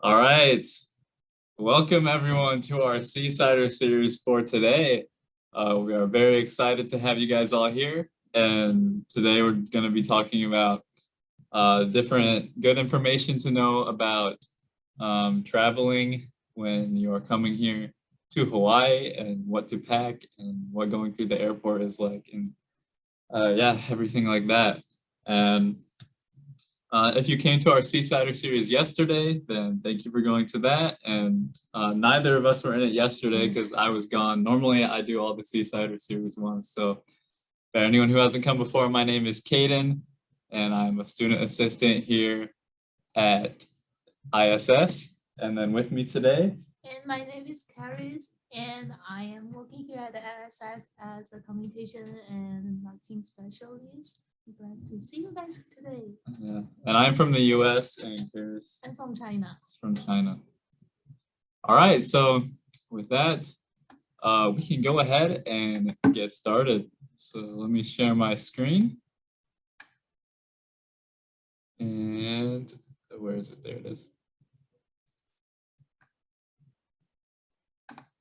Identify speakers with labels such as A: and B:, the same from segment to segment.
A: All right. Welcome everyone to our Seasider series for today. We are very excited to have you guys all here. And today we're going to be talking about different good information to know about traveling when you are coming here to Hawaii and what to pack and what going through the airport is like and yeah, everything like that. And if you came to our Seasider series yesterday, then thank you for going to that. And neither of us were in it yesterday because I was gone. Normally, I do all the Seasider series ones. So for anyone who hasn't come before, my name is Caden, and I'm a student assistant here at ISS. And then with me today.
B: And my name is Caris, and I am working here at the ISS as a communication and marketing specialist. I'm glad to see you guys today.
A: Yeah. And I'm from the US, and Caris
B: I'm from China.
A: is from China. All right, so with that, we can go ahead and get started. So let me share my screen. And where is it? There it is.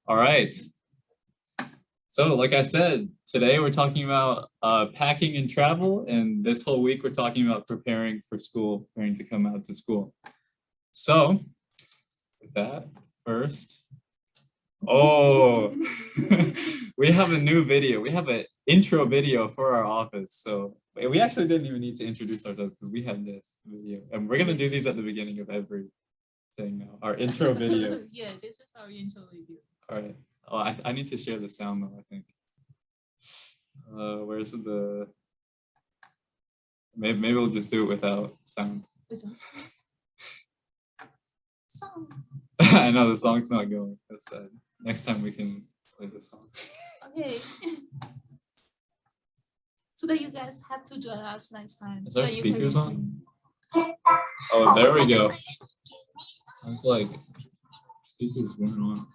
A: All right. So like I said, today we're talking about packing and travel. And this whole week, we're talking about preparing for school, preparing to come out to school. So with that, first, oh, we have a new video. We have an intro video for our office. So we actually didn't even need to introduce ourselves because we have this video. And we're going to do these at the beginning of every thing now. Our intro video.
B: Yeah, this is our intro video.
A: All right. Oh, I need to share the sound though, I think. Where's the... Maybe we'll just do it without sound.
B: Song.
A: I know the song's not going. That's sad. Next time we can play the song.
B: Okay. So that you guys have to join us next time.
A: Is our speakers on? Oh, there we go. I was like, speakers weren't on.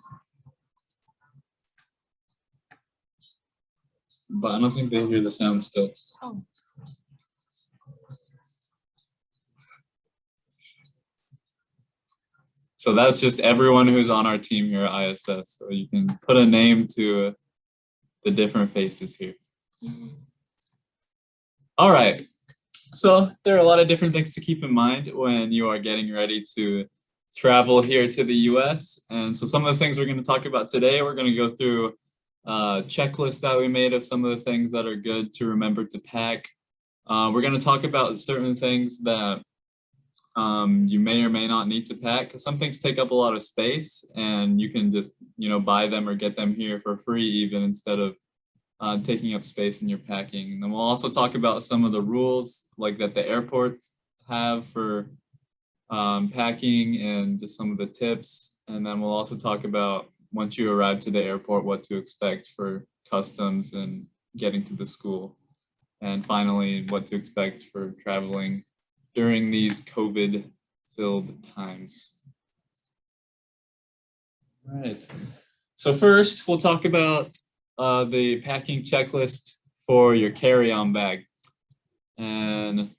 A: But I don't think they hear the sound still.
B: Oh.
A: So that's just everyone who's on our team here at ISS. So you can put a name to the different faces here. All right. So there are a lot of different things to keep in mind when you are getting ready to travel here to the US. And so some of the things we're going to talk about today, we're going to go through checklist that we made of some of the things that are good to remember to pack. We're going to talk about certain things that you may or may not need to pack because some things take up a lot of space and you can just, buy them or get them here for free even instead of taking up space in your packing. And then we'll also talk about some of the rules like that the airports have for packing and just some of the tips. And then we'll also talk about once you arrive to the airport, what to expect for customs and getting to the school. And finally, what to expect for traveling during these COVID-filled times. All right. So first, we'll talk about the packing checklist for your carry-on bag. And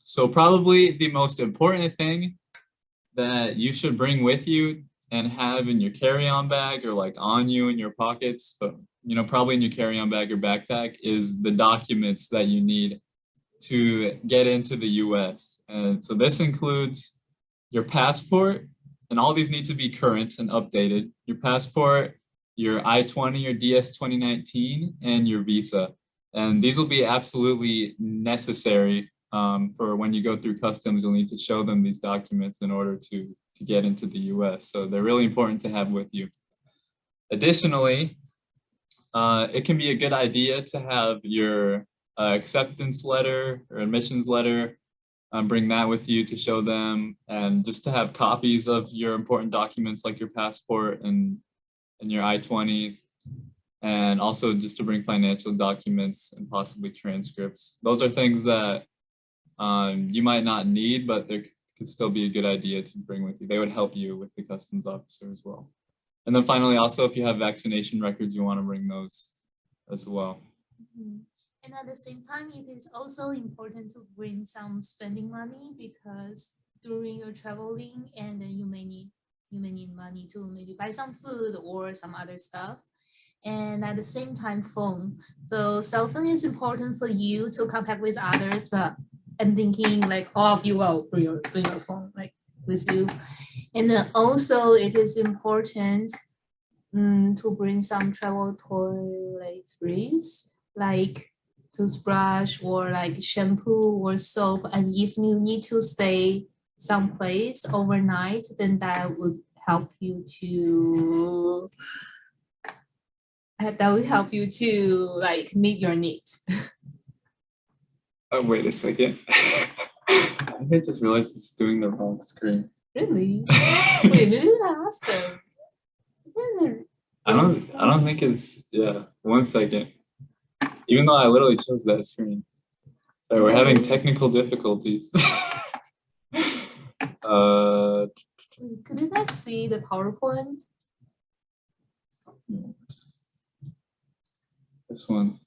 A: so probably the most important thing that you should bring with you and have in your carry-on bag or like on you in your pockets, but probably in your carry-on bag or backpack is the documents that you need to get into the US. And so this includes your passport, and all these need to be current and updated. Your passport, your I-20 or DS 2019, and your visa. And these will be absolutely necessary for when you go through customs. You'll need to show them these documents in order to get into the US. So they're really important to have with you. Additionally, it can be a good idea to have your acceptance letter or admissions letter, bring that with you to show them, and just to have copies of your important documents like your passport and your I-20, and also just to bring financial documents and possibly transcripts. Those are things that you might not need, but they could still be a good idea to bring with you. They would help you with the customs officer as well. And then finally, also, if you have vaccination records, you want to bring those as well.
B: Mm-hmm. And at the same time, it is also important to bring some spending money because during your traveling, and then you may need money to maybe buy some food or some other stuff. And at the same time, phone. So cell phone is important for you to contact with others, but I'm thinking like all of you will bring your phone like with you. And then also it is important to bring some travel toiletries like toothbrush or like shampoo or soap. And if you need to stay someplace overnight, then that would help you to like meet your needs.
A: Oh, wait a second. I think I just realized it's doing the wrong screen.
B: Really? Wait, maybe I asked them.
A: I don't think it's, yeah, 1 second. Even though I literally chose that screen. Sorry, we're having technical difficulties.
B: Could you guys see the PowerPoint?
A: This one.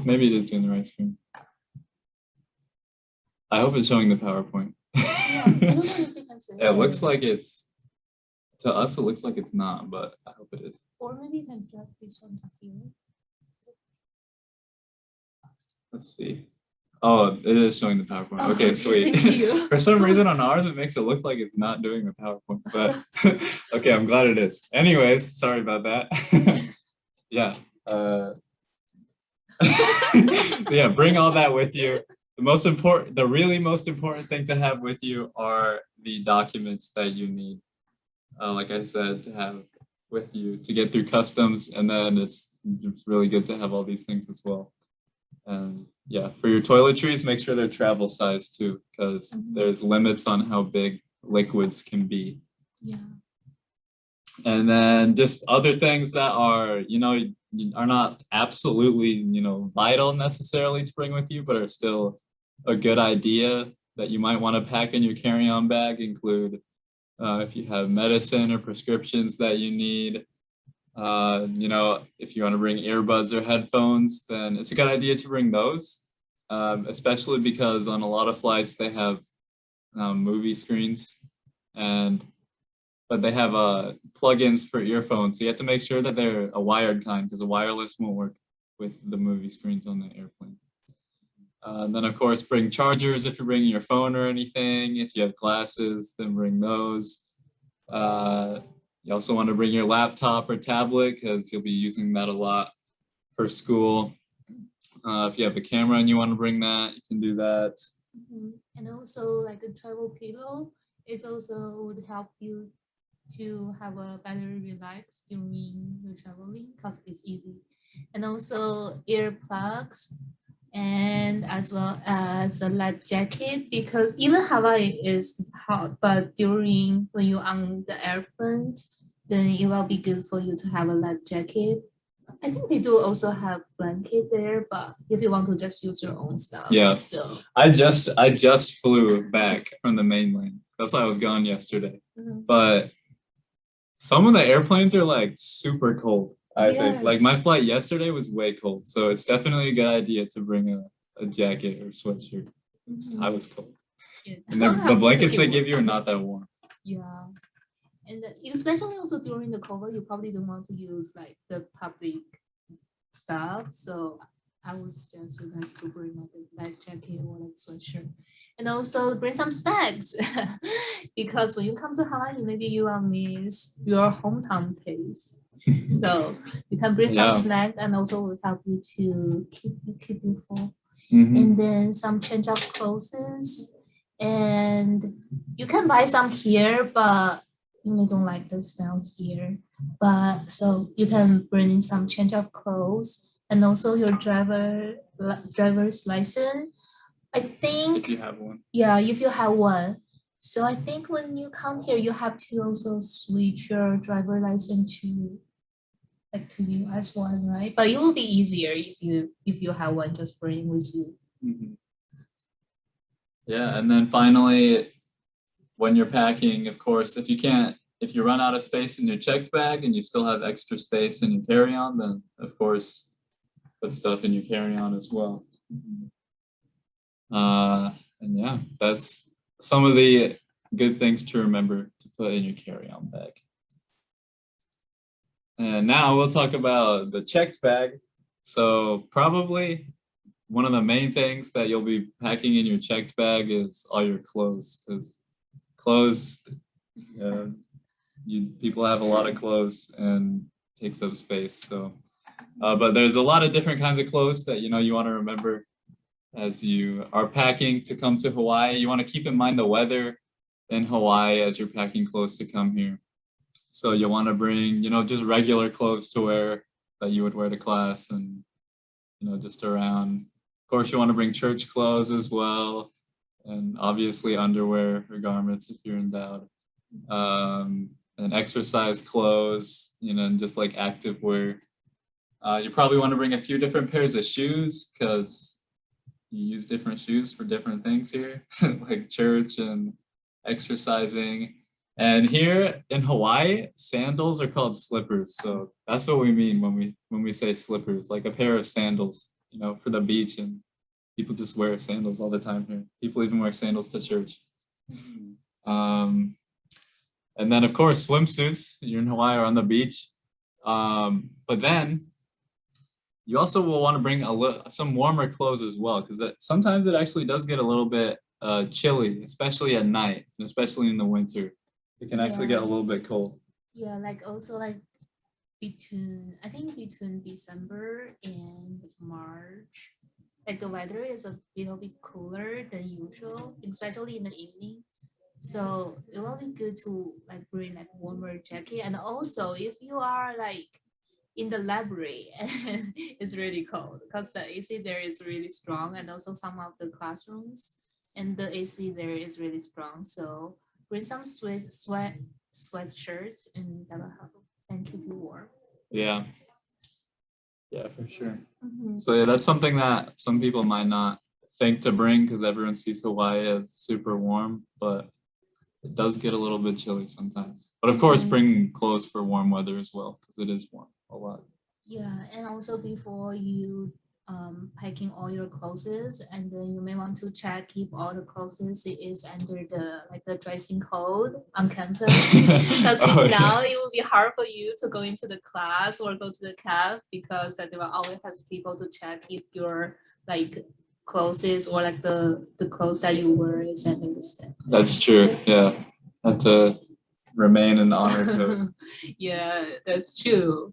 A: Maybe it is doing the right screen. I hope it's showing the PowerPoint.
B: Yeah, I don't know if they can see
A: It looks like it's, to us, it looks like it's not, but I hope it is.
B: Or maybe you can drag this one to here.
A: Let's see. Oh, it is showing the PowerPoint.
B: Oh,
A: Okay, sweet.
B: thank you.
A: For some reason on ours, it makes it look like it's not doing the PowerPoint, but okay, I'm glad it is. Anyways, sorry about that. Yeah. Yeah, bring all that with you. The really most important thing to have with you are the documents that you need. Like I said, to have with you to get through customs, and then it's really good to have all these things as well. And yeah, for your toiletries, make sure they're travel size too, because there's limits on how big liquids can be.
B: Yeah.
A: And then just other things that are, are not absolutely, vital necessarily to bring with you, but are still a good idea that you might want to pack in your carry-on bag include if you have medicine or prescriptions that you need. If you want to bring earbuds or headphones, then it's a good idea to bring those, especially because on a lot of flights they have movie screens, but they have plugins for earphones. So you have to make sure that they're a wired kind, because a wireless won't work with the movie screens on the airplane. And then of course bring chargers if you're bringing your phone or anything. If you have glasses, then bring those. You also want to bring your laptop or tablet because you'll be using that a lot for school. If you have a camera and you want to bring that, you can do that.
B: And also like a travel pillow, it also would help you to have a better relax during your traveling because it's easy. And also earplugs, and as well as a light jacket, because even Hawaii is hot, but when you're on the airplane, then it will be good for you to have a light jacket. I think they do also have blanket there, but if you want to just use your own stuff.
A: Yeah.
B: So
A: I just flew back from the mainland. That's why I was gone yesterday. But some of the airplanes are like super cold. I think like my flight yesterday was way cold, so it's definitely a good idea to bring a jacket or sweatshirt. I was cold.
B: Yeah.
A: And the blankets they give you are not that warm.
B: Yeah. And especially also during the COVID, you probably don't want to use like the public stuff. So I would suggest you guys to bring like a light jacket or like sweatshirt, and also bring some snacks because when you come to Hawaii, maybe you will miss your hometown taste. So you can bring some snack, and also will help you to keep you full. And then some change of clothes, and you can buy some here, but you may don't like the style here. But so you can bring some change of clothes and also your driver's license. I think
A: if you have one.
B: Yeah, if you have one. So I think when you come here, you have to also switch your driver license to the US one, right? But it will be easier if you have one, just bring with you.
A: Yeah, and then finally, when you're packing, of course, if you run out of space in your checked bag and you still have extra space in your carry-on, then of course put stuff in your carry-on as well. And yeah, that's some of the good things to remember to put in your carry-on bag. And now we'll talk about the checked bag. So probably one of the main things that you'll be packing in your checked bag is all your clothes, because clothes, people have a lot of clothes and takes up space. So, but there's a lot of different kinds of clothes that you want to remember as you are packing to come to Hawaii. You want to keep in mind the weather in Hawaii as you're packing clothes to come here. So you'll want to bring, just regular clothes to wear that you would wear to class and, just around. Of course, you want to bring church clothes as well, and obviously underwear or garments if you're in doubt. And exercise clothes, and just like active wear. You probably want to bring a few different pairs of shoes because you use different shoes for different things here, like church and exercising. And here in Hawaii, sandals are called slippers. So that's what we mean when we say slippers, like a pair of sandals, for the beach. And people just wear sandals all the time here. People even wear sandals to church. And then of course, swimsuits. You're in Hawaii or on the beach. But then you also will want to bring some warmer clothes as well, because sometimes it actually does get a little bit chilly, especially at night, and especially in the winter. It can actually get a little bit cold.
B: Yeah, like also like between December and March, like the weather is a little bit cooler than usual, especially in the evening. So it will be good to like bring like warmer jacket. And also if you are like in the library and it's really cold because the AC there is really strong, and also some of the classrooms and the AC there is really strong. So bring some sweatshirts and that will help and keep you warm.
A: Yeah, for sure. So yeah, that's something that some people might not think to bring because everyone sees Hawaii as super warm, but it does get a little bit chilly sometimes. But of course, bring clothes for warm weather as well because it is warm a lot.
B: Yeah, and also before you packing all your clothes, and then you may want to check if all the clothes is under the dressing code on campus. Because now it will be hard for you to go into the class or go to the caf because there will always have people to check if your like clothes or like the clothes that you wear is under the step.
A: That's true. Yeah, have to remain in the honor code.
B: Yeah, that's true.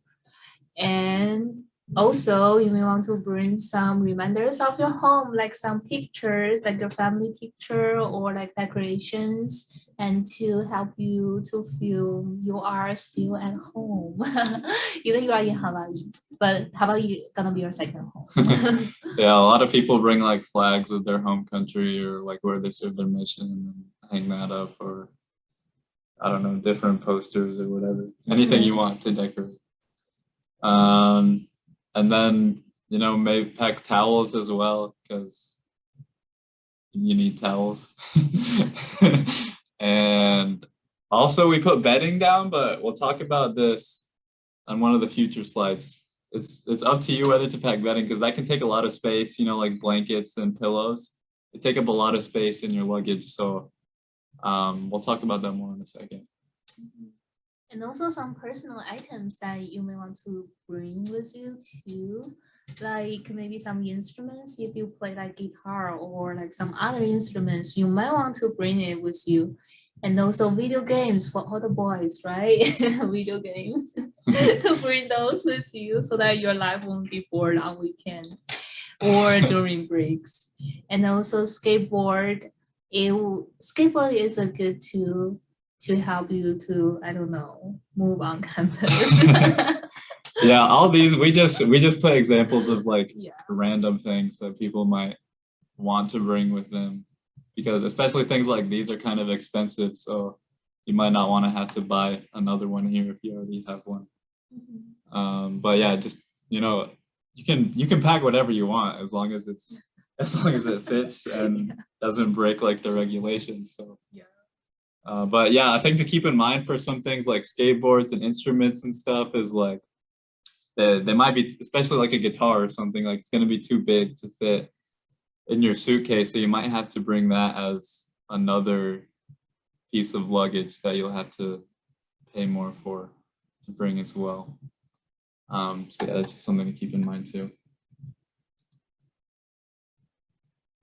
B: And also, you may want to bring some reminders of your home, like some pictures, like your family picture or like decorations, and to help you to feel you are still at home, even you are in Hawaii. But Hawaii gonna be your second home.
A: Yeah, a lot of people bring like flags of their home country or like where they serve their mission and hang that up, or I don't know, different posters or whatever. Anything you want to decorate. And then, maybe pack towels as well because you need towels. And also we put bedding down, but we'll talk about this on one of the future slides. It's up to you whether to pack bedding because that can take a lot of space, like blankets and pillows. They take up a lot of space in your luggage. So we'll talk about that more in a second.
B: And also some personal items that you may want to bring with you too, like maybe some instruments if you play like guitar or like some other instruments, you might want to bring it with you. And also video games for all the boys, right? Video games, to bring those with you so that your life won't be bored on weekend or during breaks. And also skateboard. Skateboard is a good tool to help you to, I don't know, move on campus.
A: Yeah, all these we just put examples of like random things that people might want to bring with them, because especially things like these are kind of expensive, so you might not want to have to buy another one here if you already have one. But yeah, just you can pack whatever you want as long as it fits and doesn't break like the regulations. So but yeah, I think to keep in mind for some things like skateboards and instruments and stuff is like they might be, especially like a guitar or something, like it's going to be too big to fit in your suitcase, so you might have to bring that as another piece of luggage that you'll have to pay more for to bring as well. So yeah, that's just something to keep in mind too.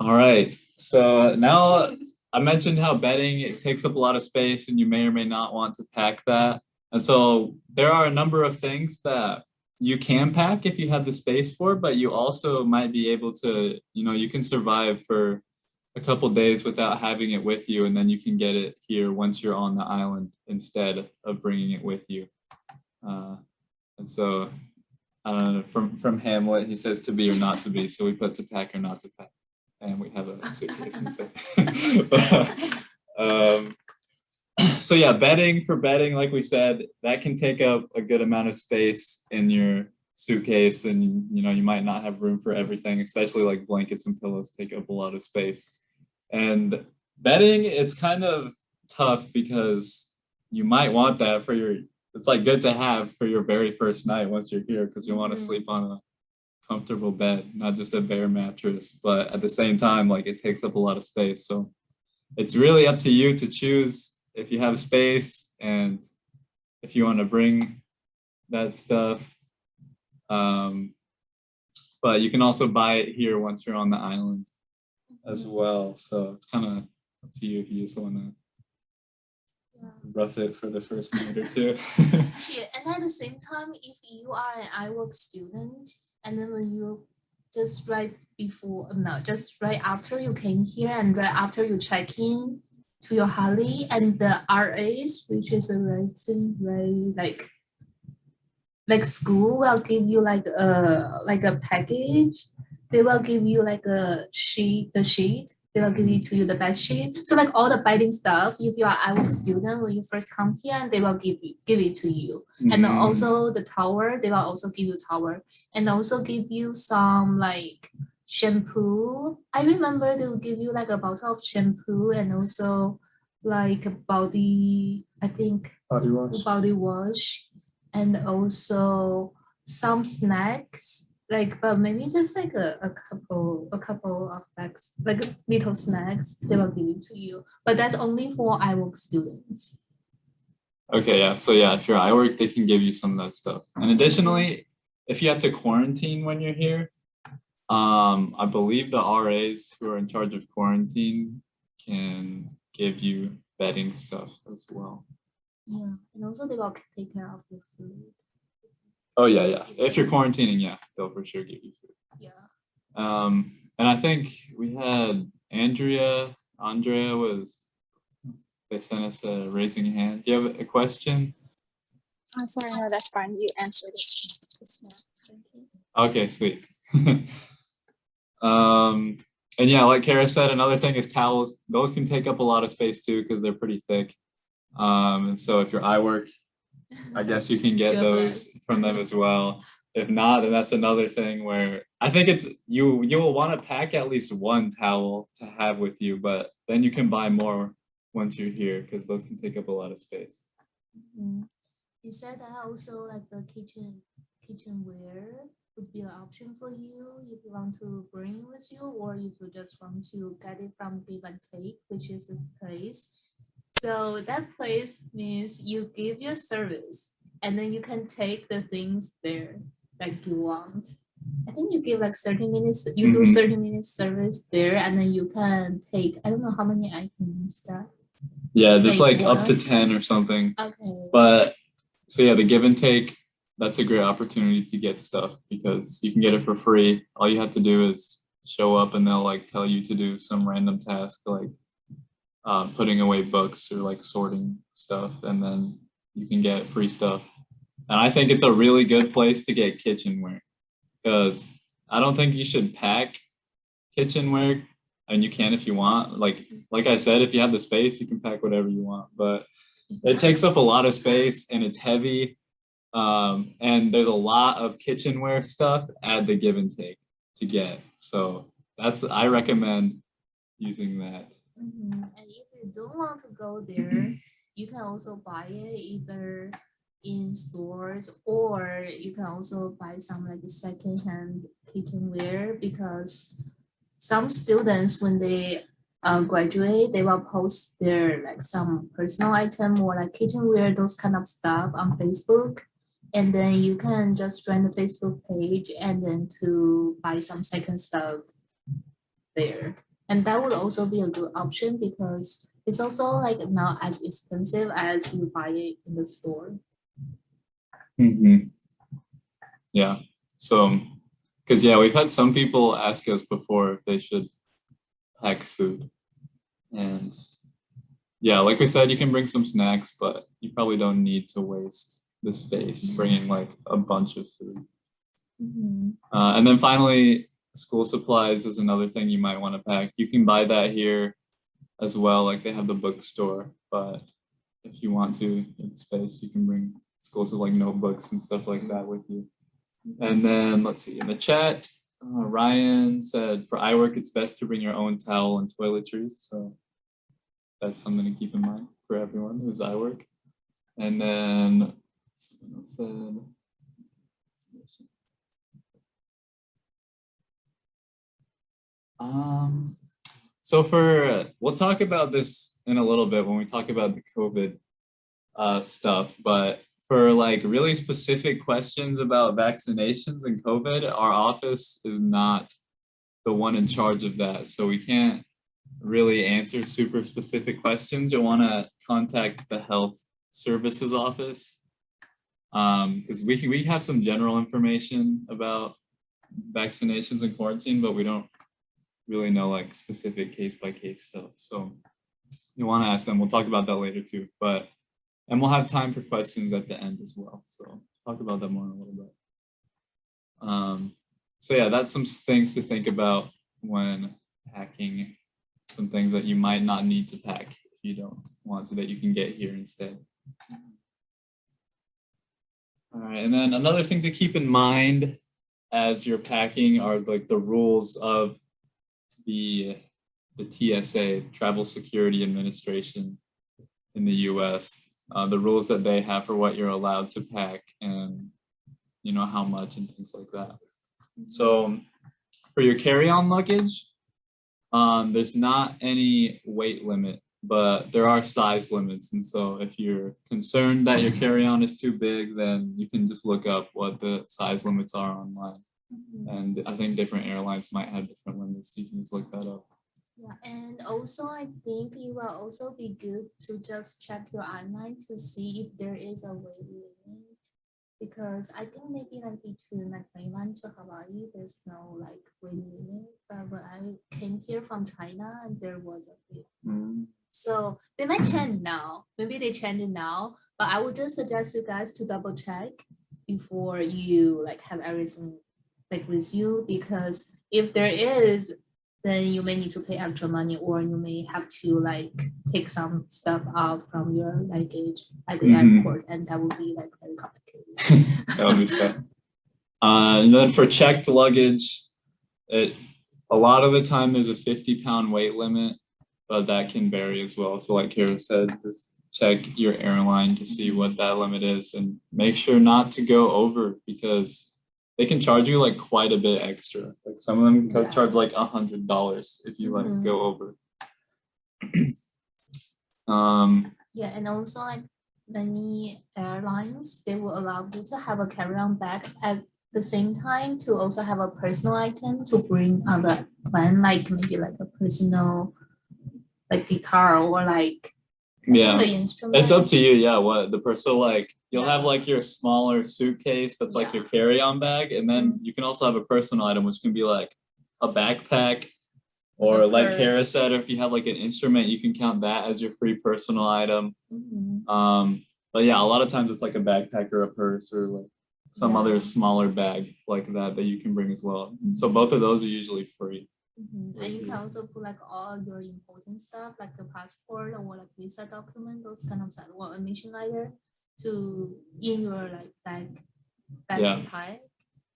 A: All right, so now I mentioned how bedding, it takes up a lot of space and you may or may not want to pack that. And so there are a number of things that you can pack if you have the space for, but you also might be able to, you can survive for a couple days without having it with you, and then you can get it here once you're on the island instead of bringing it with you. And so from Hamlet, he says to be or not to be, so we put to pack or not to pack, and we have a suitcase instead. So yeah, bedding, like we said, that can take up a good amount of space in your suitcase, and you might not have room for everything, especially like blankets and pillows take up a lot of space. And bedding, it's kind of tough because you might want that it's like good to have for your very first night once you're here, because you want to sleep on a comfortable bed, not just a bare mattress. But at the same time, like, it takes up a lot of space. So it's really up to you to choose if you have space and if you want to bring that stuff. But you can also buy it here once you're on the island as well. So it's kind of up to you if you just want to rough it for the first minute or two.
B: Yeah, and at the same time, if you are an iWork student, and then when you just just right after you came here and right after you check in to your Hali, and the RAs, which is a resident, like school, will give you like a package. They will give you like the sheet. They will give to you the bed sheet. So like all the bedding stuff, if you are iWork student, when you first come here, and they will give it to you. And also the towel, they will also give you towel, and also give you some like shampoo. I remember they will give you like a bottle of shampoo, and also like a body wash, and also some snacks, but maybe just like a couple of bags, like little snacks they will give it to you. But that's only for iWork students.
A: Okay, yeah. So yeah, if you're iWork, they can give you some of that stuff. And additionally, if you have to quarantine when you're here, I believe the RAs who are in charge of quarantine can give you bedding stuff as well.
B: Yeah, and also they will take care of your food.
A: Oh yeah. If you're quarantining, yeah, they'll for sure give you food.
B: Yeah.
A: And I think we had Andrea they sent us a raising hand. Do you have a question?
C: Oh, sorry, no, that's fine. You answered it just now. Thank you.
A: Okay, sweet. And yeah, like Kara said, another thing is towels. Those can take up a lot of space too because they're pretty thick. And so if you're iWork, I guess you can get those from them as well. If not, then that's another thing where I think it's you will want to pack at least one towel to have with you, but then you can buy more once you're here because those can take up a lot of space.
B: You said that also like the kitchenware would be an option for you if you want to bring with you, or if you just want to get it from Give and Take, which is a place. So that place means you give your service and then you can take the things there like you want. I think you give like 30 minutes, you do 30 minutes service there, and then you can take, I don't know how many items that.
A: Yeah, there's like up to 10 or something.
B: Okay.
A: But so yeah, the Give and Take, that's a great opportunity to get stuff because you can get it for free. All you have to do is show up and they'll like tell you to do some random task like putting away books or like sorting stuff, and then you can get free stuff. And I think it's a really good place to get kitchenware because I don't think you should pack kitchenware. And you can if you want. Like I said, if you have the space, you can pack whatever you want. But it takes up a lot of space and it's heavy. And there's a lot of kitchenware stuff at the Give and Take to get. So I recommend using that.
B: And if you don't want to go there, you can also buy it either in stores, or you can also buy some like secondhand kitchenware, because some students when they graduate, they will post their like some personal item or like kitchenware, those kind of stuff on Facebook. And then you can just join the Facebook page and then to buy some second stuff there. And that would also be a good option because it's also like not as expensive as you buy it in the store.
A: Yeah. So, because yeah, we've had some people ask us before if they should pack food. And yeah, like we said, you can bring some snacks, but you probably don't need to waste the space bringing like a bunch of food. And then finally, school supplies is another thing you might want to pack. You can buy that here as well. Like they have the bookstore, but if you want to in the space, you can bring schools of like notebooks and stuff like that with you. And then let's see, in the chat, Ryan said for iWork, it's best to bring your own towel and toiletries. So that's something to keep in mind for everyone who's iWork. And then someone else said, so we'll talk about this in a little bit when we talk about the COVID stuff, but for like really specific questions about vaccinations and COVID, our office is not the one in charge of that. So we can't really answer super specific questions. You'll want to contact the health services office because we have some general information about vaccinations and quarantine, but we don't really know like specific case by case stuff. So you want to ask them. We'll talk about that later too, and we'll have time for questions at the end as well. So talk about that more in a little bit. So yeah, that's some things to think about when packing, some things that you might not need to pack if you don't want to, that you can get here instead. All right, and then another thing to keep in mind as you're packing are like the rules of the TSA, Travel Security Administration in the US, the rules that they have for what you're allowed to pack and you know how much and things like that. So for your carry-on luggage, there's not any weight limit, but there are size limits. And so if you're concerned that your carry-on is too big, then you can just look up what the size limits are online. And I think different airlines might have different limits. So you can just look that up.
B: Yeah, and also I think it will also be good to just check your online to see if there is a weight limit. Because I think maybe like between like mainland to Hawaii, there's no like weight limit. But when I came here from China, and there was a bit. So they might change now. Maybe they change it now. But I would just suggest you guys to double check before you like have everything like with you. Because if there is, then you may need to pay extra money, or you may have to like take some stuff out from your luggage at the airport, and that would be like very complicated.
A: That would be sad. And then for checked luggage, a lot of the time there's a 50-pound weight limit, but that can vary as well. So like Kara said, just check your airline to see what that limit is and make sure not to go over, because they can charge you like quite a bit extra. Like some of them can charge like $100 if you like go over.
B: Yeah, and also like many airlines, they will allow you to have a carry-on bag at the same time to also have a personal item to bring on the plane, like maybe like a personal like guitar or like
A: yeah,
B: the instrument.
A: It's up to you. Yeah, what the person like. You'll have like your smaller suitcase that's like your carry-on bag, and then you can also have a personal item, which can be like a backpack, or like Kara said, if you have like an instrument, you can count that as your free personal item. But yeah, a lot of times it's like a backpack or a purse or like some other smaller bag like that you can bring as well. So both of those are usually free.
B: And you can also put like all your important stuff, like your passport or like visa document, those kind of stuff, or admission letter, to in your like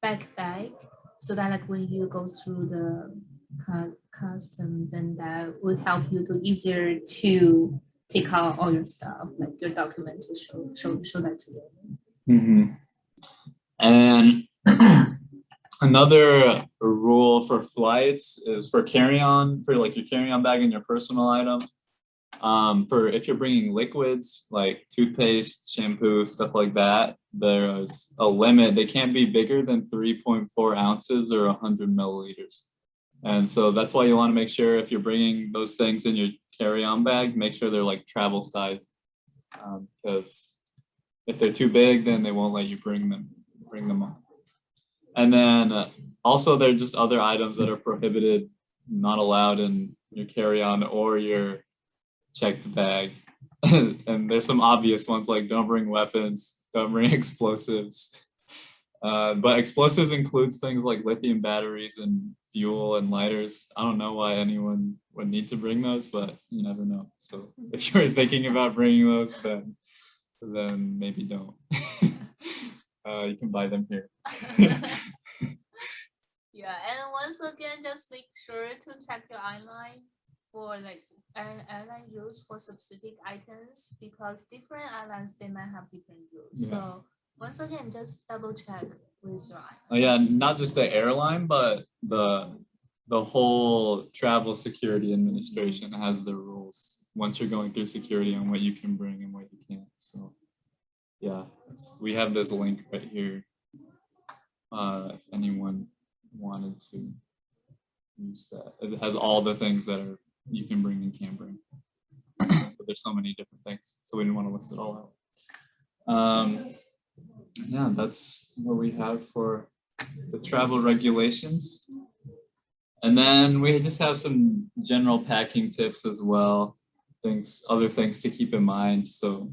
B: backpack, so that like when you go through the custom, then that would help you to easier to take out all your stuff, like your document, to show that to them.
A: And Another rule for flights is for carry-on, for like your carry-on bag and your personal item. For if you're bringing liquids like toothpaste, shampoo, stuff like that, there's a limit. They can't be bigger than 3.4 ounces or 100 milliliters. And so that's why you want to make sure if you're bringing those things in your carry-on bag, make sure they're like travel size. Because if they're too big, then they won't let you bring them on. And then also there are just other items that are prohibited, not allowed in your carry-on or your checked bag. And there's some obvious ones like don't bring weapons, don't bring explosives. But explosives includes things like lithium batteries and fuel and lighters. I don't know why anyone would need to bring those, but you never know. So if you're thinking about bringing those, then maybe don't. You can buy them here.
B: Yeah, and once again, just make sure to check your airline for like airline rules for specific items, because different airlines they might have different rules.
A: Yeah.
B: So once again, just double check with your airline.
A: Oh yeah, not just the airline, but the whole Travel Security Administration has their rules once you're going through security on what you can bring and what you can't. So yeah, we have this link right here. If anyone wanted to use that, it has all the things that are you can bring and can't bring. But there's so many different things, so we didn't want to list it all out. Yeah, that's what we have for the travel regulations. And then we just have some general packing tips as well, other things to keep in mind. So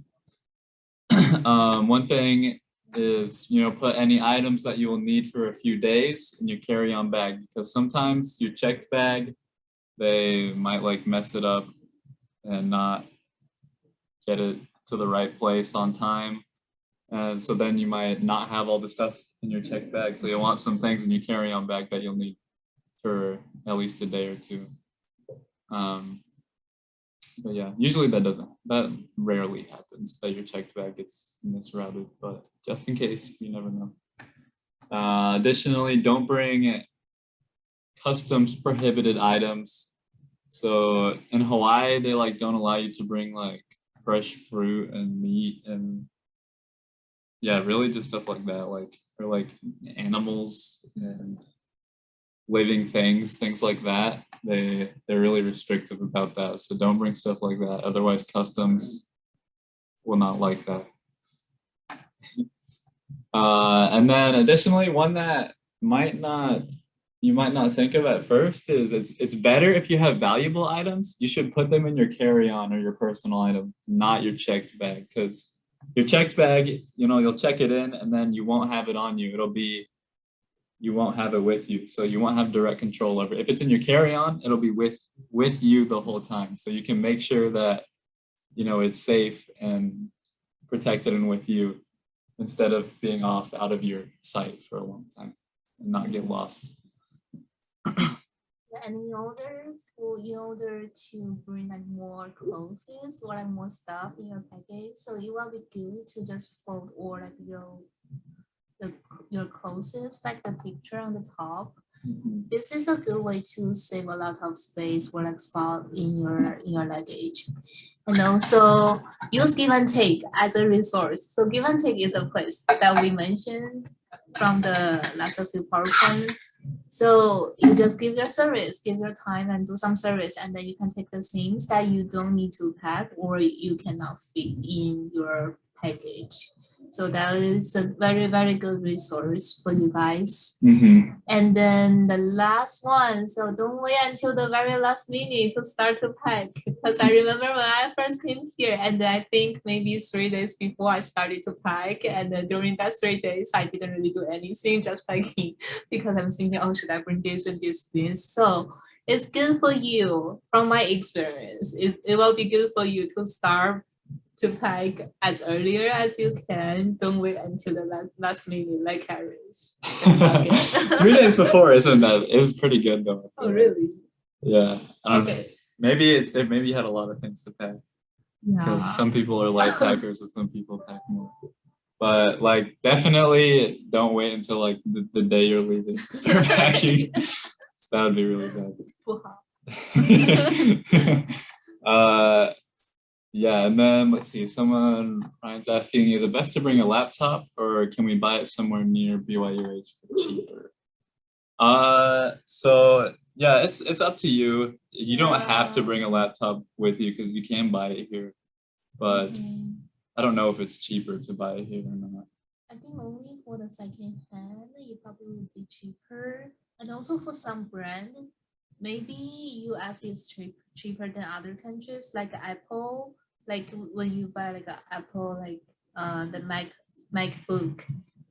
A: one thing is, put any items that you will need for a few days in your carry-on bag, because sometimes your checked bag, they might like mess it up and not get it to the right place on time. And so then you might not have all the stuff in your checked bag. So you'll want some things in your carry-on bag that you'll need for at least a day or two. But yeah, usually that rarely happens that your checked bag gets misrouted, but just in case, you never know. Additionally, don't bring customs prohibited items. So in Hawaii, they don't allow you to bring like fresh fruit and meat and yeah, really just stuff like that, or like animals and living things like that. They're really restrictive about that. So don't bring stuff like that. Otherwise, customs will not like that. And then additionally, one that you might not think of at first is it's better if you have valuable items. You should put them in your carry-on or your personal item, not your checked bag, because your checked bag, you'll check it in and then you won't have it on you. You won't have it with you. So you won't have direct control over it. If it's in your carry-on, it'll be with you the whole time. So you can make sure that, it's safe and protected and with you instead of being off out of your sight for a long time and not get lost.
B: And in order to bring like more clothes or like more stuff in your package, so it will be good to just fold or like your clothes, like the picture on the top.
A: Mm-hmm.
B: This is a good way to save a lot of space or like spot in your luggage. And also use Give and Take as a resource. So Give and Take is a place that we mentioned from the last few PowerPoint. So you just give your service, give your time and do some service, and then you can take the things that you don't need to pack or you cannot fit in your package. So that is a very, very good resource for you guys.
A: Mm-hmm.
B: And then the last one, so don't wait until the very last minute to start to pack. Because I remember when I first came here, and I think maybe 3 days before I started to pack, and then during that 3 days, I didn't really do anything, just packing, because I'm thinking, oh, should I bring this and this? So it's good for you, from my experience, it will be good for you to start to pack as earlier as you can. Don't wait until the last minute like Harris.
A: 3 days before is pretty good though.
B: Oh really?
A: Yeah.
B: Okay.
A: Maybe you had a lot of things to pack.
B: Yeah.
A: Because some people are light packers and some people pack more. But like definitely don't wait until like the day you're leaving to start packing. That would be really bad.
B: 不好。
A: Yeah, and then let's see. Ryan's asking, is it best to bring a laptop or can we buy it somewhere near BYUH for cheaper? So yeah, it's up to you. You don't have to bring a laptop with you because you can buy it here, but
B: Mhm.
A: I don't know if it's cheaper to buy it here or not.
B: I think only for the second hand, it probably would be cheaper. And also for some brand, maybe US is cheaper than other countries, like Apple. Like when you buy like an Apple, like the MacBook,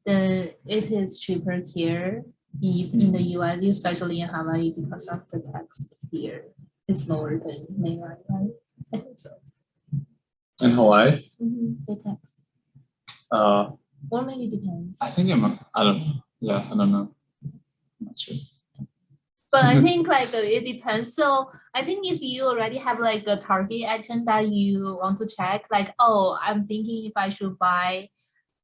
B: it is cheaper here in the US, especially in Hawaii, because of the tax here. It's lower than mainland, right? I think so.
A: In Hawaii,
B: The tax.
A: uh,
B: Or maybe depends.
A: I think I don't know. Yeah, I don't know. I'm not sure.
B: But I think like it depends. So I think if you already have like a target item that you want to check, like, oh, I'm thinking if I should buy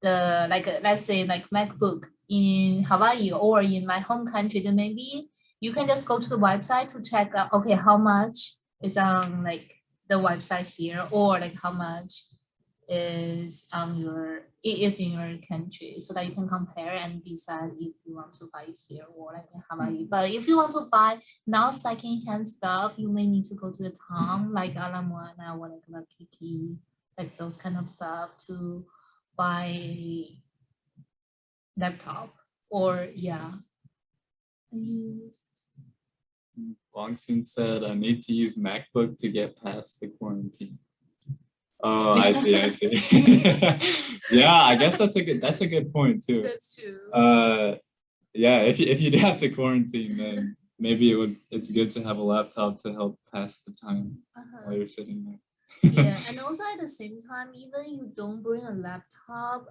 B: the like let's say like MacBook in Hawaii or in my home country, then maybe you can just go to the website to check okay, how much is on like the website here, or like how much is in your country, so that you can compare and decide if you want to buy it here or like in Hawaii. But if you want to buy now second-hand stuff, you may need to go to the town like Ala Moana or like Waikiki, like those kind of stuff to buy laptop or yeah.
A: Longson said, I need to use MacBook to get past the quarantine. Oh, I see. Yeah, I guess that's a good point too.
B: That's true.
A: Yeah, if you have to quarantine, then maybe it's good to have a laptop to help pass the time while you're sitting there.
B: Yeah, and also at the same time, even you don't bring a laptop,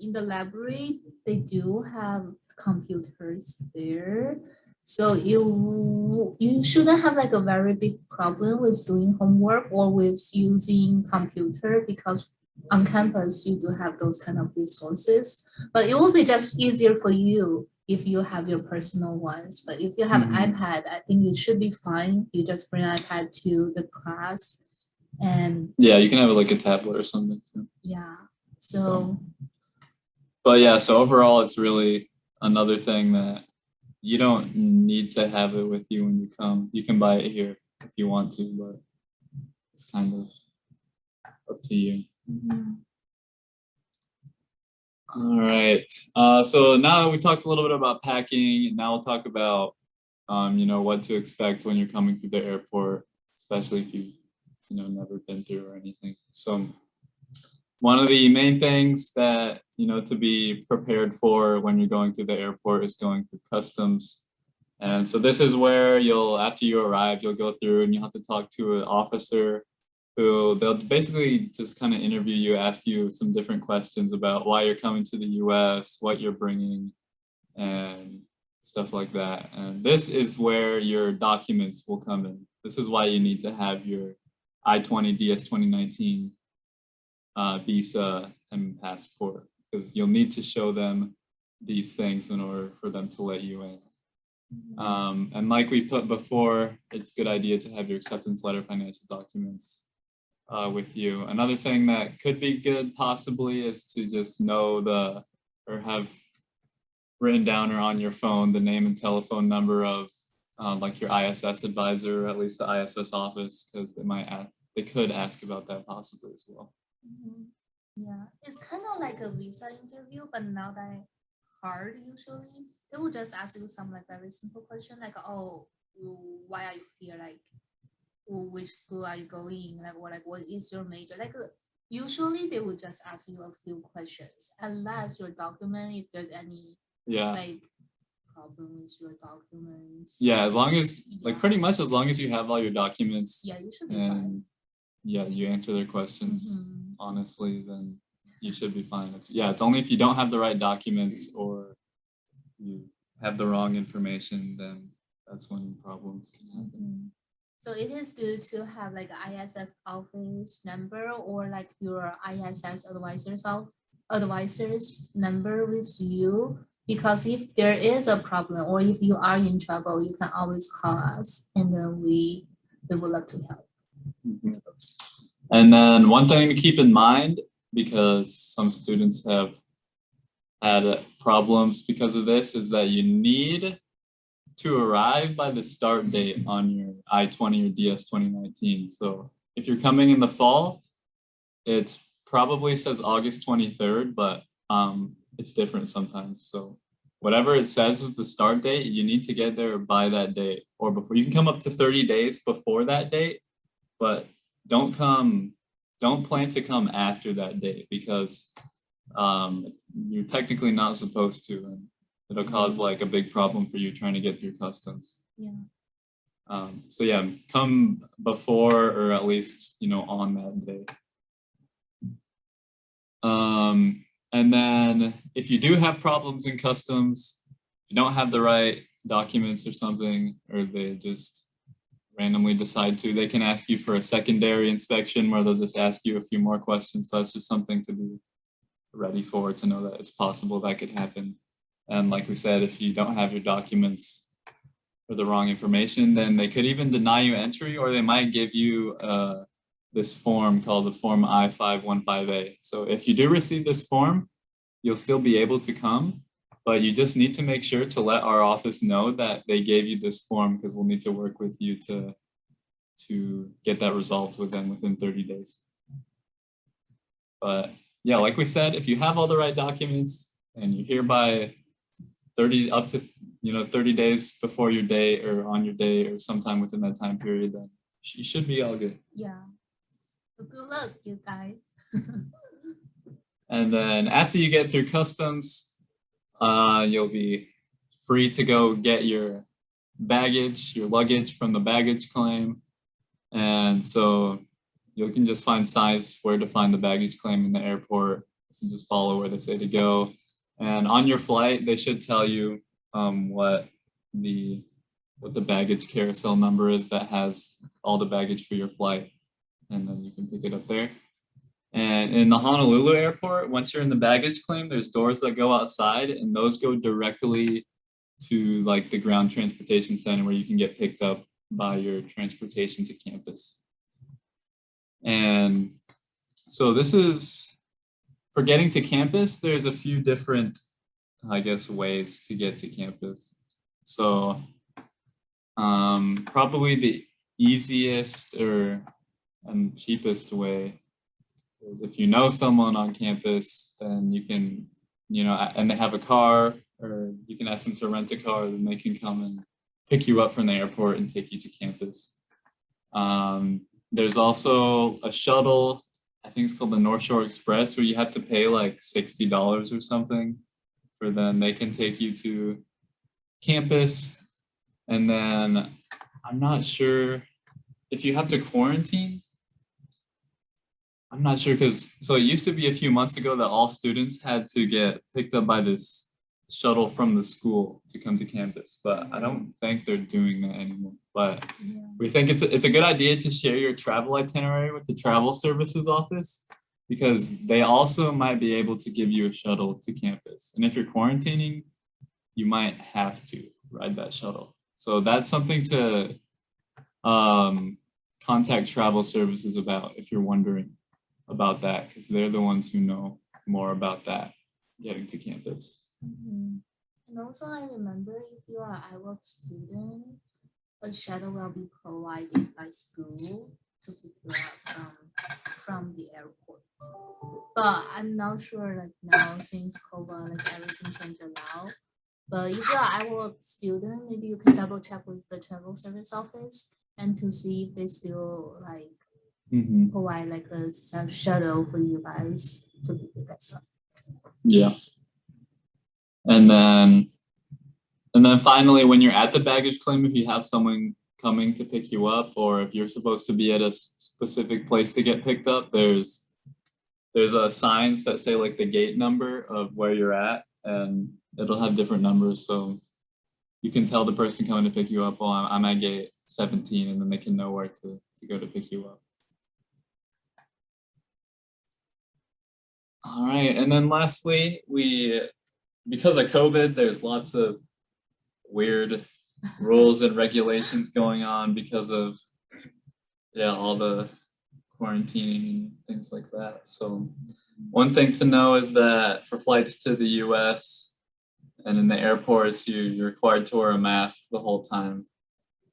B: in the library they do have computers there, so you shouldn't have like a very big problem with doing homework or with using computer, because on campus you do have those kind of resources. But it will be just easier for you if you have your personal ones. But if you have iPad, I think it should be fine. You just bring iPad to the class. And
A: yeah, you can have like a tablet or something too.
B: yeah, so
A: but yeah, so overall it's really another thing that you don't need to have it with you when you come. You can buy it here if you want to, but it's kind of up to you. All right, so now that we talked a little bit about packing, now we'll talk about what to expect when you're coming through the airport, especially if you've never been through or anything. So one of the main things that to be prepared for when you're going through the airport is going through customs. And so this is where after you arrive, you'll go through and you have to talk to an officer who they'll basically just kind of interview you, ask you some different questions about why you're coming to the US, what you're bringing, and stuff like that. And this is where your documents will come in. This is why you need to have your I-20 DS 2019 visa and passport, because you'll need to show them these things in order for them to let you in. And like we put before, it's a good idea to have your acceptance letter, financial documents with you. Another thing that could be good possibly is to just know or have written down or on your phone the name and telephone number of like your ISS advisor, or at least the ISS office, because they could ask about that possibly as well.
B: Yeah, it's kind of like a visa interview, but not that hard usually. They will just ask you some like very simple question, like, oh, why are you here? Like, which school are you going? Like what is your major? Like, usually they will just ask you a few questions, unless your document, if there's any like problem with your documents.
A: Yeah, as long as like pretty much as long as you have all your documents.
B: Yeah, you should be fine.
A: Yeah, you answer their questions honestly, then you should be fine. It's only if you don't have the right documents or you have the wrong information, then that's when problems can happen.
B: So it is good to have like ISS office number or like your ISS advisor's advisor's number with you, because if there is a problem or if you are in trouble, you can always call us, and then we would love to help.
A: Mhm. And then one thing to keep in mind, because some students have had problems because of this, is that you need to arrive by the start date on your I-20 or DS 2019. So if you're coming in the fall, it probably says August 23rd, but it's different sometimes. So whatever it says is the start date, you need to get there by that date or before. You can come up to 30 days before that date, but don't plan to come after that date, because you're technically not supposed to, and it'll cause like a big problem for you trying to get through customs.
B: Yeah.
A: So yeah, come before, or at least, on that day. And then if you do have problems in customs, if you don't have the right documents or something, or they just randomly decide to, they can ask you for a secondary inspection where they'll just ask you a few more questions. So that's just something to be ready for, to know that it's possible that could happen. And like we said, if you don't have your documents or the wrong information, then they could even deny you entry, or they might give you this form called the Form I-515A. So if you do receive this form, you'll still be able to come, but you just need to make sure to let our office know that they gave you this form, because we'll need to work with you to get that resolved with them within 30 days. But yeah, like we said, if you have all the right documents and you're here by 30 up to 30 days before your day, or on your day, or sometime within that time period, then you should be all good.
B: Yeah. So good luck, you guys.
A: And then after you get through customs, you'll be free to go get your luggage from the baggage claim. And so you can just find signs where to find the baggage claim in the airport. So just follow where they say to go. And on your flight, they should tell you what the baggage carousel number is that has all the baggage for your flight. And then you can pick it up there. And in the Honolulu airport, once you're in the baggage claim, there's doors that go outside, and those go directly to like the ground transportation center, where you can get picked up by your transportation to campus. And so this is, for getting to campus, there's a few different, ways to get to campus. So probably the easiest and cheapest way is if you know someone on campus, then you can, and they have a car, or you can ask them to rent a car, then they can come and pick you up from the airport and take you to campus. There's also a shuttle, I think it's called the North Shore Express, where you have to pay like $60 or something, for then they can take you to campus. And then I'm not sure if you have to quarantine. I'm not sure, so it used to be a few months ago that all students had to get picked up by this shuttle from the school to come to campus, but I don't think they're doing that anymore. But we think it's a good idea to share your travel itinerary with the travel services office, because they also might be able to give you a shuttle to campus. And if you're quarantining, you might have to ride that shuttle. So that's something to contact travel services about if you're wondering about that, because they're the ones who know more about that, getting to campus.
B: Mm-hmm. And also, I remember if you are an iWork student, a shuttle will be provided by school to pick you up from the airport. But I'm not sure, like now since COVID, like everything changed now. But if you are an iWork student, maybe you can double check with the travel service office and to see if they still like provide like a shuttle for you guys to pick you guys up.
A: Yeah. And then finally, when you're at the baggage claim, if you have someone coming to pick you up, or if you're supposed to be at a specific place to get picked up, there's signs that say like the gate number of where you're at, and it'll have different numbers. So you can tell the person coming to pick you up, well, I'm at gate 17, and then they can know where to go to pick you up. All right, and then lastly, because of COVID, there's lots of weird rules and regulations going on because of all the quarantining and things like that. So one thing to know is that for flights to the US and in the airports, you're required to wear a mask the whole time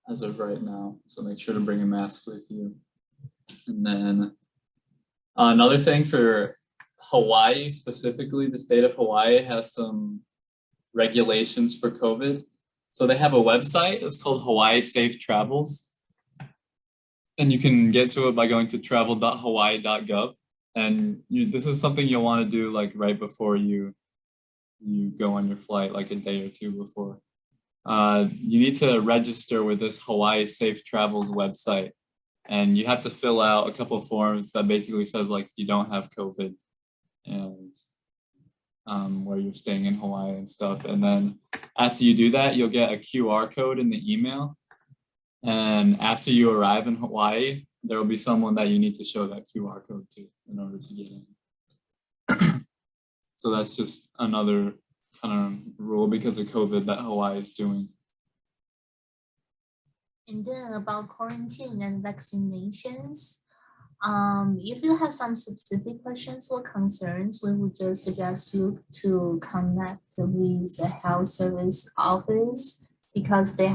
A: as of right now. So make sure to bring a mask with you. And then another thing for Hawaii specifically, the state of Hawaii has some regulations for COVID. So they have a website, it's called Hawaii Safe Travels. And you can get to it by going to travel.hawaii.gov. And this is something you'll want to do like right before you go on your flight, like a day or two before. You need to register with this Hawaii Safe Travels website. And you have to fill out a couple of forms that basically says like you don't have COVID and where you're staying in Hawaii and stuff. And then after you do that, you'll get a QR code in the email. And after you arrive in Hawaii, there will be someone that you need to show that QR code to in order to get in. So that's just another kind of rule because of COVID that Hawaii is doing.
B: And then about quarantine and vaccinations, if you have some specific questions or concerns, we would just suggest you to connect with the health service office because they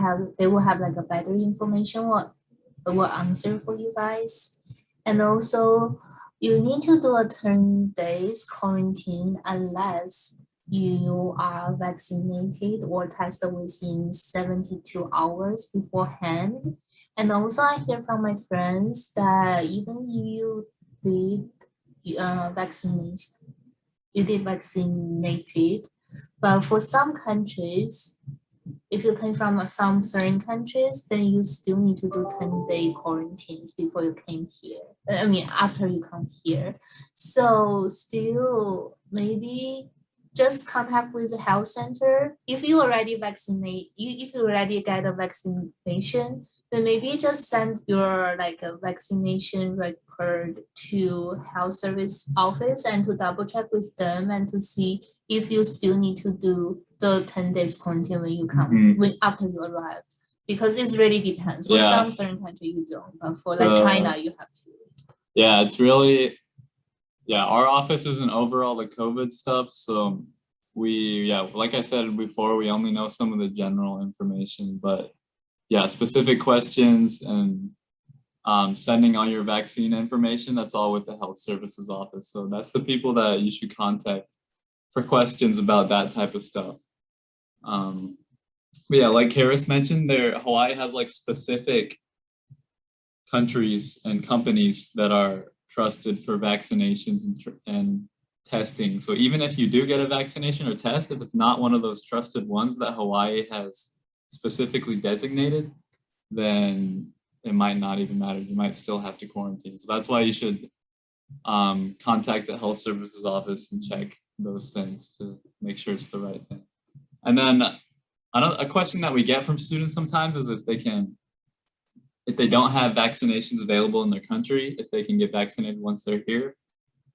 B: will have like a better information or answer for you guys. And also you need to do a 10 days quarantine unless you are vaccinated or tested within 72 hours beforehand. And also I hear from my friends that even you did vaccination, you did vaccinated, but for some countries, if you came from some certain countries, then you still need to do 10-day quarantines before you came here. I mean, after you come here. So still maybe just contact with the health center. If you already if you already get a vaccination, then maybe just send your like a vaccination record to health service office and to double check with them and to see if you still need to do the 10 days quarantine when you come after you arrive. Because it really depends. For some certain country you don't, but for like China you have to.
A: Yeah, it's really our office isn't over all the COVID stuff. So like I said before, we only know some of the general information, but specific questions and sending all your vaccine information, that's all with the health services office. So that's the people that you should contact for questions about that type of stuff. But like Karis mentioned, Hawaii has like specific countries and companies that are trusted for vaccinations and testing. So even if you do get a vaccination or test, if it's not one of those trusted ones that Hawaii has specifically designated, then it might not even matter. You might still have to quarantine. So that's why you should contact the health services office and check those things to make sure it's the right thing. And then a question that we get from students sometimes is if they don't have vaccinations available in their country, if they can get vaccinated once they're here.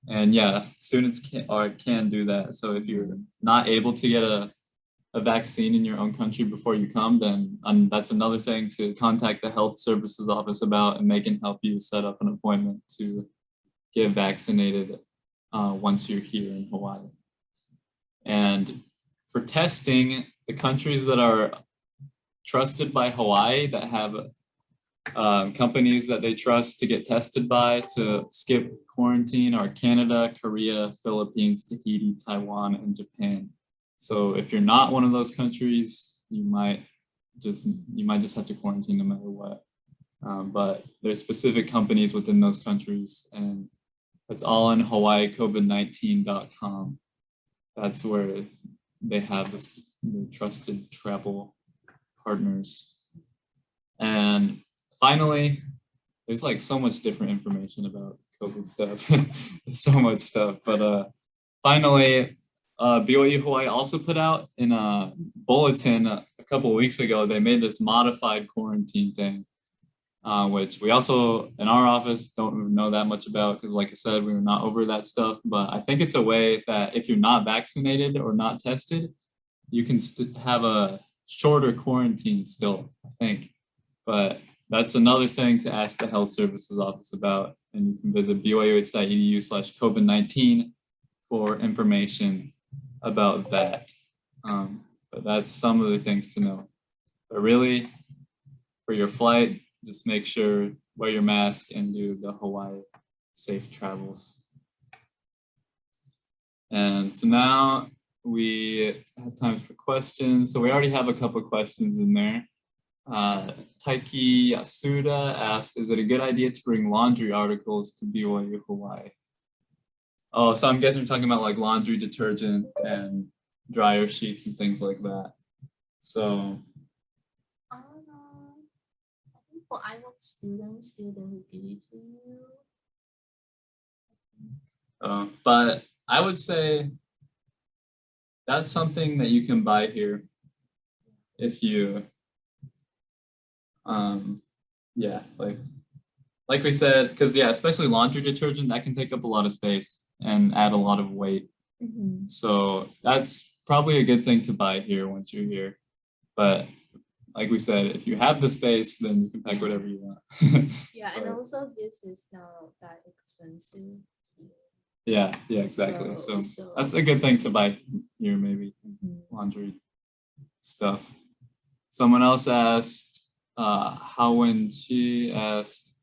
A: And students can do that. So if you're not able to get a vaccine in your own country before you come, then that's another thing to contact the health services office about, and they can help you set up an appointment to get vaccinated once you're here in Hawaii. And for testing, the countries that are trusted by Hawaii that have companies that they trust to get tested by to skip quarantine are Canada, Korea, Philippines, Tahiti, Taiwan, and Japan. So if you're not one of those countries, you might just have to quarantine no matter what. But there's specific companies within those countries, and it's all on hawaiicovid19.com. That's where they have the trusted travel partners. And finally, there's like so much different information about COVID stuff. So much stuff. But finally, BYU Hawaii also put out in a bulletin a couple of weeks ago, they made this modified quarantine thing. which we also in our office don't know that much about because, like I said, we were not over that stuff. But I think it's a way that if you're not vaccinated or not tested, you can have a shorter quarantine still, I think. But that's another thing to ask the health services office about. And you can visit byuh.edu/COVID-19 for information about that. But that's some of the things to know. But really, for your flight, just make sure, wear your mask and do the Hawaii safe travels. And so now we have time for questions. So we already have a couple questions in there. Taiki Yasuda asked, is it a good idea to bring laundry articles to BYU Hawaii? Oh, so I'm guessing you're talking about like laundry detergent and dryer sheets and things like that. So
B: I think for iWork students, they will give it to you.
A: but I would say that's something that you can buy here if you yeah, like we said, because yeah, especially laundry detergent, that can take up a lot of space and add a lot of weight. So that's probably a good thing to buy here once you're here. But like we said, if you have the space, then you can pack whatever you want.
B: Yeah, and also this is not that expensive.
A: Yeah, exactly. So that's a good thing to buy here, maybe laundry stuff. Someone else asked, how when she asked,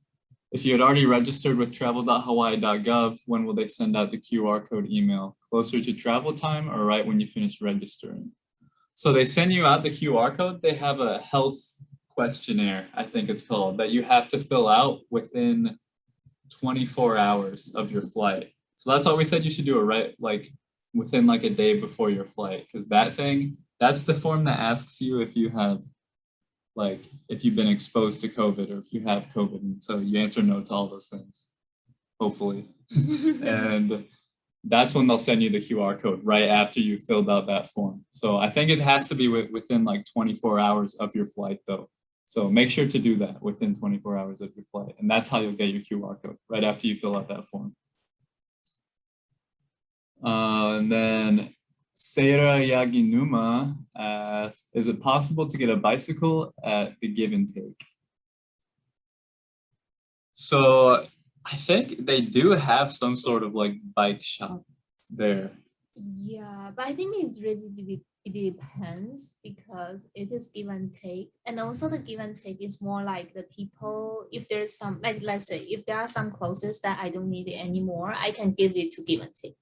A: if you had already registered with travel.hawaii.gov, when will they send out the QR code email? Closer to travel time or right when you finish registering? So they send you out the QR code. They have a health questionnaire, I think it's called, that you have to fill out within 24 hours of your flight. So that's why we said you should do it right, like within like a day before your flight, because that's the form that asks you if you have, like, if you've been exposed to COVID or if you have COVID. And so you answer no to all those things, hopefully. And that's when they'll send you the QR code right after you filled out that form. So I think it has to be within like 24 hours of your flight though. So make sure to do that within 24 hours of your flight. And that's how you'll get your QR code, right after you fill out that form. And then Seira Yaginuma asked, is it possible to get a bicycle at the Give and Take? So I think they do have some sort of like bike shop there.
B: Yeah, but I think it's really it depends because it is give and take, and also the give and take is more like the people. If there's some, like let's say if there are some clothes that I don't need it anymore, I can give it to give and take.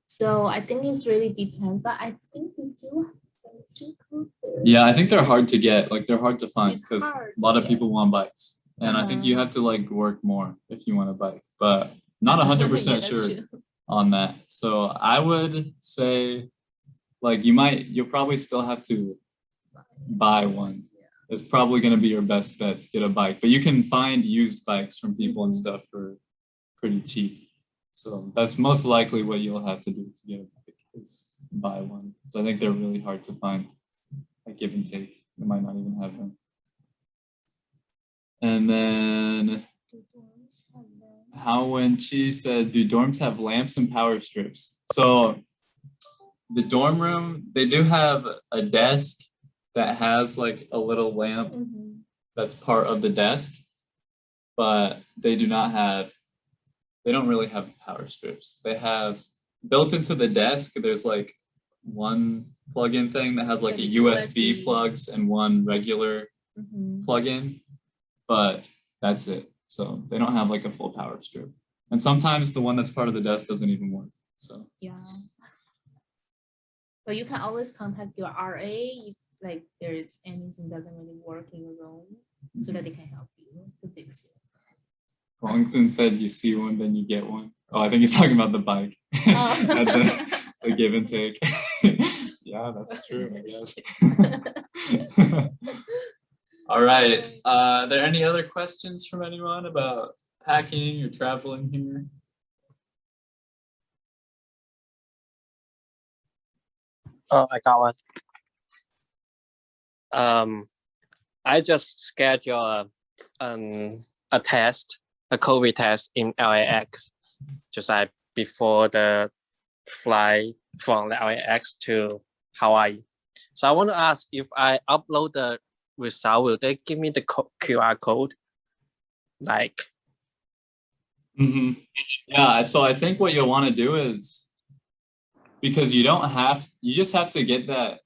B: So I think it's really depends, but I think we do have bicycle there.
A: Yeah, I think they're hard to get. Like they're hard to find because a lot of people want bikes. And I think you have to like work more if you want a bike, but not 100% sure on that. So I would say like you'll probably still have to buy one. It's probably going to be your best bet to get a bike, but you can find used bikes from people and stuff for pretty cheap. So that's most likely what you'll have to do to get a bike is buy one. So I think they're really hard to find at Give and Take. They might not even have them. And then how when she said, do dorms have lamps and power strips? So the dorm room, they do have a desk that has like a little lamp that's part of the desk, but they don't really have power strips. They have built into the desk, there's like one plug-in thing that has like a USB plugs and one regular plug-in, but that's it. So they don't have like a full power strip. And sometimes the one that's part of the desk doesn't even work. So
B: yeah. But you can always contact your RA if like there's anything doesn't really work in your room so that they can help you to fix it.
A: Wongson said you see one, then you get one. Oh, I think he's talking about the bike. At the Give and Take. Yeah, that's true, I guess. All right. Are there any other questions from anyone about packing or traveling here?
D: Oh, I got one. I just scheduled a test, a COVID test in LAX, just like before the flight from the LAX to Hawaii. So I want to ask, if I upload the result, will they give me the QR code? Like,
A: Yeah, so I think what you'll want to do is, because you just have to get that,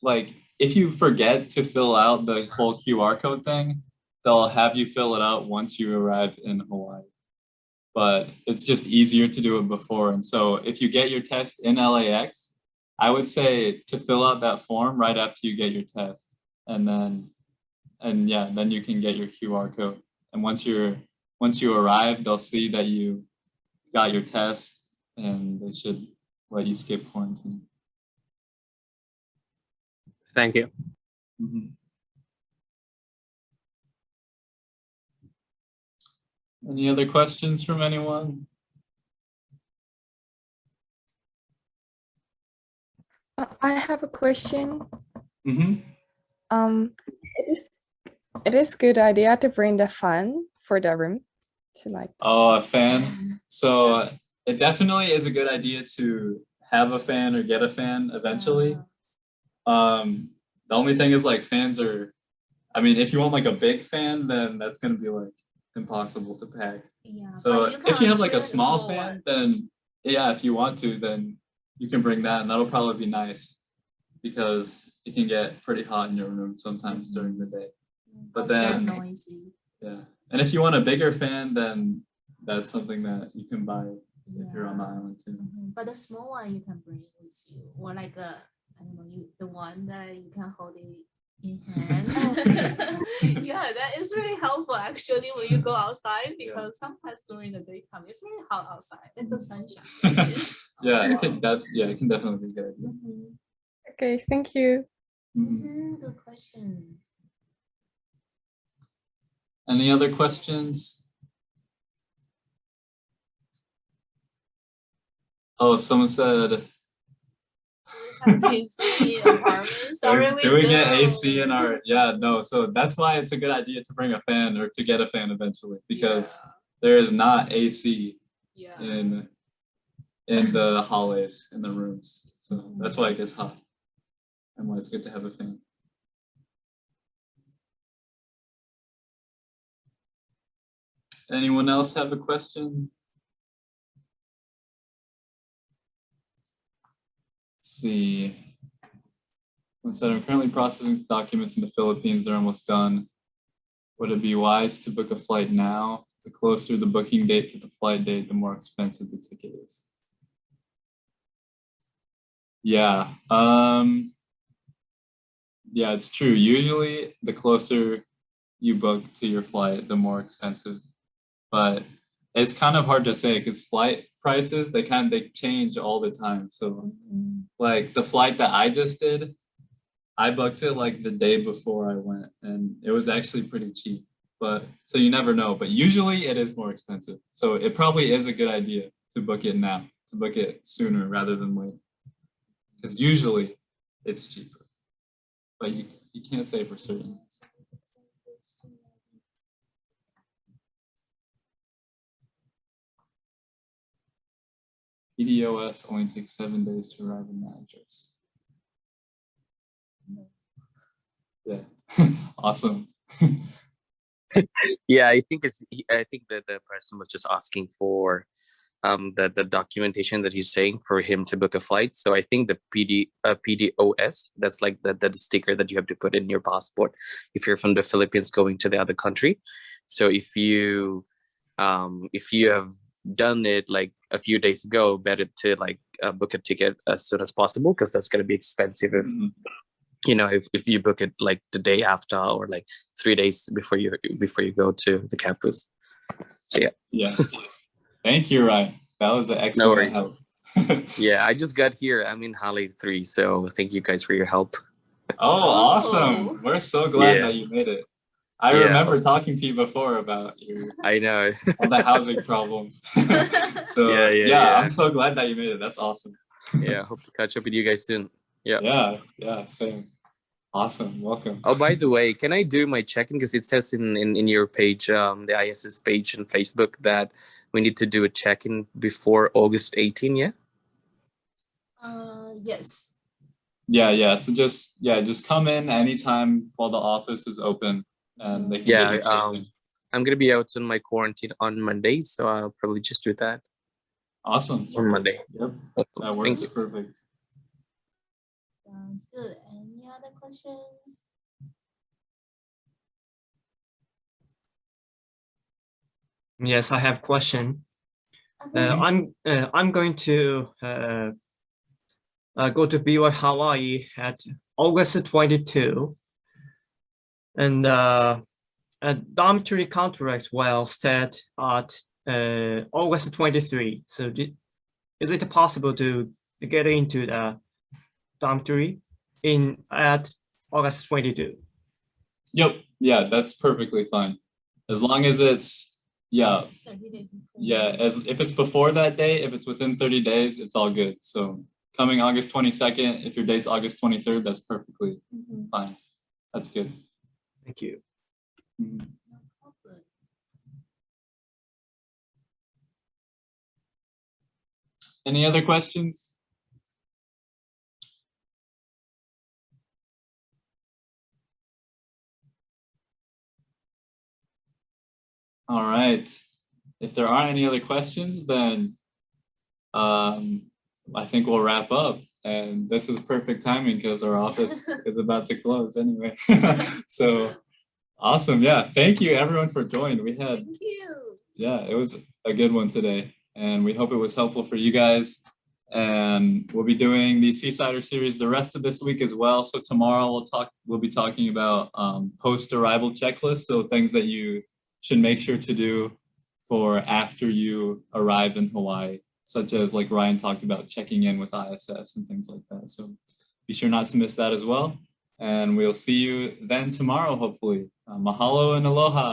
A: like, if you forget to fill out the whole QR code thing, they'll have you fill it out once you arrive in Hawaii. But it's just easier to do it before. And so if you get your test in LAX, I would say to fill out that form right after you get your test. Then you can get your QR code. And once you arrive, they'll see that you got your test and they should let you skip quarantine.
D: thank you.
A: Any other questions from anyone?
E: I have a question.
A: Mm-hmm.
E: It is good idea to bring the fan for the room to like.
A: Oh, a fan. So it definitely is a good idea to have a fan or get a fan eventually. The only thing is, like, fans are, I mean, if you want like a big fan, then that's gonna be like impossible to pack.
B: Yeah.
A: So
B: but
A: if you have like
B: bring
A: a small
B: one.
A: fan, then yeah, if you want to, then you can bring that, and that'll probably be nice because it can get pretty hot in your room sometimes during the day. But
B: There's
A: then
B: no AC.
A: yeah, and if you want a bigger fan, then that's something that you can buy if you're on the island too.
B: But the small one you can bring with you, or like I don't know, the one that you can hold it in hand. Yeah, that is really helpful actually when you go outside, because sometimes during the daytime it's really hot outside and the sun shines.
A: Yeah, it can definitely be a good idea.
E: Okay, thank you.
B: Good question.
A: Any other questions? Oh, someone said
B: AC apartments are
A: there's
B: really
A: doing it
B: good.
A: AC in our, no, so that's why it's a good idea to bring a fan or to get a fan eventually, because there is not AC in the hallways, in the rooms. So that's why it gets hot and why it's good to have a fan. Anyone else have a question? Let's see. One said, I'm currently processing documents in the Philippines. They're almost done. Would it be wise to book a flight now? The closer the booking date to the flight date, the more expensive the ticket is. Yeah. Yeah, it's true. Usually the closer you book to your flight, the more expensive. But it's kind of hard to say because flight prices, they change all the time. So like the flight that I just did, I booked it like the day before I went, and it was actually pretty cheap. But so you never know, but usually it is more expensive. So it probably is a good idea to book it now, to book it sooner rather than later. Because usually it's cheaper, but you can't say for certain. EDOS only takes 7 days to arrive in the address. Yeah, awesome.
D: Yeah, I think that the person was just asking for the documentation that he's saying for him to book a flight. So I think the PDOS, that's like the sticker that you have to put in your passport if you're from the Philippines going to the other country. So if you have done it like a few days ago, better to like book a ticket as soon as possible, because that's going to be expensive if if you book it like the day after or like 3 days before you go to the campus. So
A: yeah. Thank you, Ryan. That was an excellent help.
D: Yeah, I just got here. I'm in Halley 3, so thank you guys for your help.
A: Oh, awesome. We're so glad that you made it. I remember talking to you before about
D: I know.
A: all the housing problems. So I'm so glad that you made it. That's awesome.
D: Yeah, hope to catch up with you guys soon. Yeah,
A: same. Awesome. Welcome.
D: Oh, by the way, can I do my check-in? Because it says in your page, the ISS page on Facebook, that we need to do a check-in before August 18, yeah?
B: Yes.
A: Yeah. So just come in anytime while the office is open, and they can get
D: Yeah,
A: you checked in.
D: I'm going to be out on my quarantine on Monday, so I'll probably just do that
A: Awesome.
D: on Monday.
A: Yep.
D: Awesome.
A: That
D: Thank
A: works
D: you.
A: perfect.
B: Sounds good. Any other questions?
F: Yes, I have question.
B: Okay.
F: I'm going to go to BYU Hawaii at August 22, and a dormitory contract will start at August 23. So is it possible to get into the dormitory at August 22?
A: Yep. Yeah, that's perfectly fine. As long as it's, yeah,
B: 30 days before.
A: yeah, as if it's before that day, if it's within 30 days, it's all good. So coming August 22nd, if your date's August 23rd, that's perfectly
B: Mhm.
A: fine. That's good.
F: Thank you.
A: Mhm.
B: No problem.
A: Any other questions? All right. If there aren't any other questions, then I think we'll wrap up. And this is perfect timing because our office is about to close anyway. So awesome. Yeah. Thank you everyone for joining. We had,
B: Thank you.
A: yeah, it was a good one today. And we hope it was helpful for you guys. And we'll be doing the Seasider series the rest of this week as well. So tomorrow we'll be talking about post-arrival checklists. So things that you should make sure to do for after you arrive in Hawaii, such as like Ryan talked about checking in with ISS and things like that. So be sure not to miss that as well. And we'll see you then tomorrow, hopefully. Mahalo and aloha.